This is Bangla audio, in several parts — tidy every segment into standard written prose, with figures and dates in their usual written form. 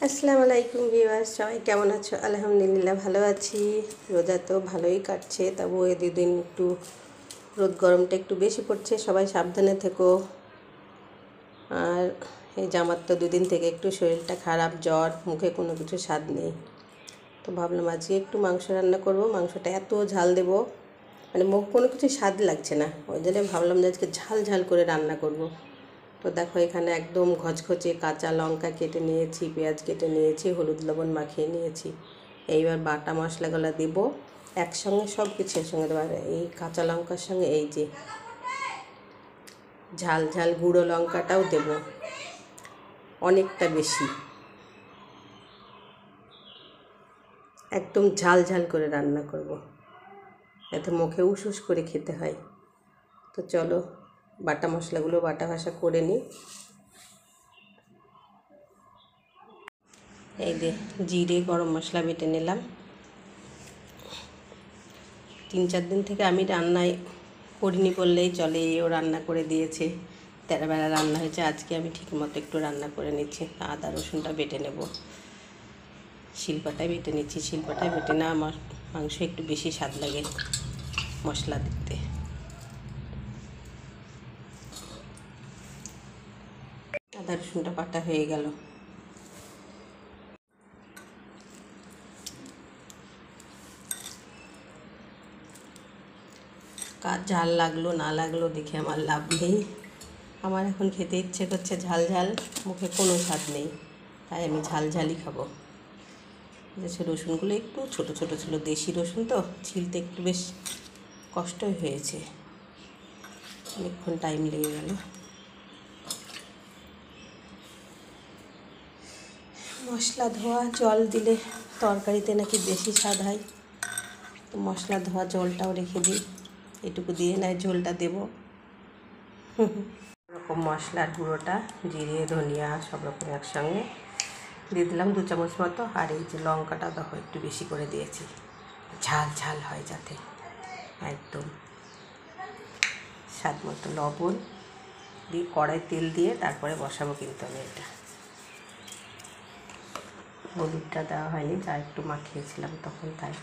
আসসালামু আলাইকুম ভিউয়ার্স, সবাই কেমন আছো? আলহামদুলিল্লাহ ভালো আছি। রোজা তো ভালোই কাটছে, তবু এই দুদিন একটু রোদ গরমটা একটু বেশি পড়ছে। সবাই সাবধানে থেকো। আর এই জামার তো দুদিন থেকে একটু শরীরটা খারাপ, জ্বর, মুখে কোনো কিছু স্বাদ নেই। তো ভাবলাম আজকে একটু মাংস রান্না করব। মাংসটা এত ঝাল দেব, মানে মুখ কোনো কিছু স্বাদ লাগছে না। ওই জন্য ভাবলাম যে আজকে ঝাল ঝাল করে রান্না করব। তো দেখো এখানে একদম ঘচঘচে কাঁচা লঙ্কা কেটে নিয়েছি, পেঁয়াজ কেটে নিয়েছি, হলুদ লবণ মাখিয়ে নিয়েছি। এইবার বাটা মশলাগুলো দেব একসঙ্গে, সব কিছুর সঙ্গে দেবো। এই কাঁচা লঙ্কার সঙ্গে এই যে ঝাল ঝাল গুঁড়ো লঙ্কাটাও দেব অনেকটা বেশি, একদম ঝাল ঝাল করে রান্না করব, যাতে মুখে উস করে খেতে হয়। তো চলো বাটা মশলাগুলো বাটা ভাসা করে নিই। এই যে জিরে গরম মশলা বেটে নিলাম। 3-4 দিন থেকে আমি রান্নায় করিনি বললেই চলে, এও রান্না করে দিয়েছে। 13 বেলা রান্না হয়েছে, আজকে আমি ঠিকমতো একটু রান্না করে নিচ্ছি। আদা রসুনটা বেটে নেব, শিলপাটায় বেটে নিচ্ছি। শিলপাটায় বেটে না আমার মাংস একটু বেশি স্বাদ লাগে মশলা দিতে। আদা রসুনটা বাটা হয়ে গেল। কার ঝাল লাগলো না লাগলো দেখে আমার লাভ নেই। আমার এখন খেতে ইচ্ছে করছে ঝাল ঝাল, মুখে কোনো স্বাদ নেই, তাই আমি ঝাল ঝালই খাবো। যে রসুনগুলো একটু ছোট ছোট ছিল, দেশি রসুন তো ছিলতে একটু বেশ কষ্টই হয়েছে, অনেকক্ষণ টাইম লেগে গেল। মশলা ধোয়া জল দিলে তরকারিতে নাকি বেশি স্বাদ হয়, তো মশলা ধোয়া জলটাও রেখে দিই, এটুকু দিয়ে নয় ঝোলটা দেবো। এরকম মশলার গুঁড়োটা জিরে ধনিয়া সব রকম একসঙ্গে দিয়ে দিলাম 2 চামচ মতো। আর এই যে লঙ্কাটা দেখো একটু বেশি করে দিয়েছি, ঝাল ঝাল হয় যাতে, একদম স্বাদ মতো লবণ দিয়ে কড়াই তেল দিয়ে তারপরে বসাবো। কিন্তু আমি এটা হলুদটা দেওয়া হয়নি, যা একটু মাখিয়েছিলাম তখন, তাই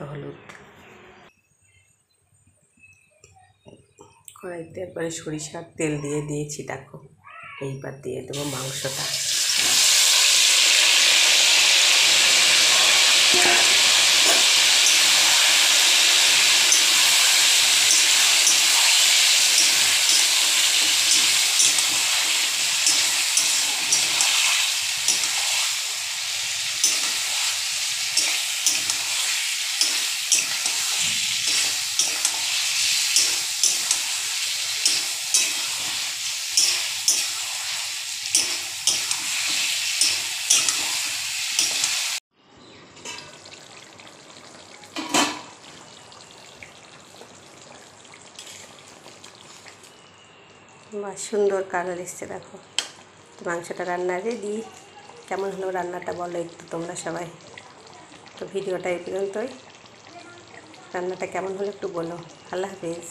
হলুদ। কড়াইতে একবারে সরিষার তেল দিয়ে দিয়েছি, দেখো এইবার দিয়ে দেবো মাংসটা। বা সুন্দর কালার এসছে দেখো। তো মাংসটা রান্না রেডি। কেমন হলো রান্নাটা বলো একটু তোমরা সবাই। তো ভিডিওটা এই পর্যন্তই, রান্নাটা কেমন হলো একটু বলো। আল্লাহ হাফেজ।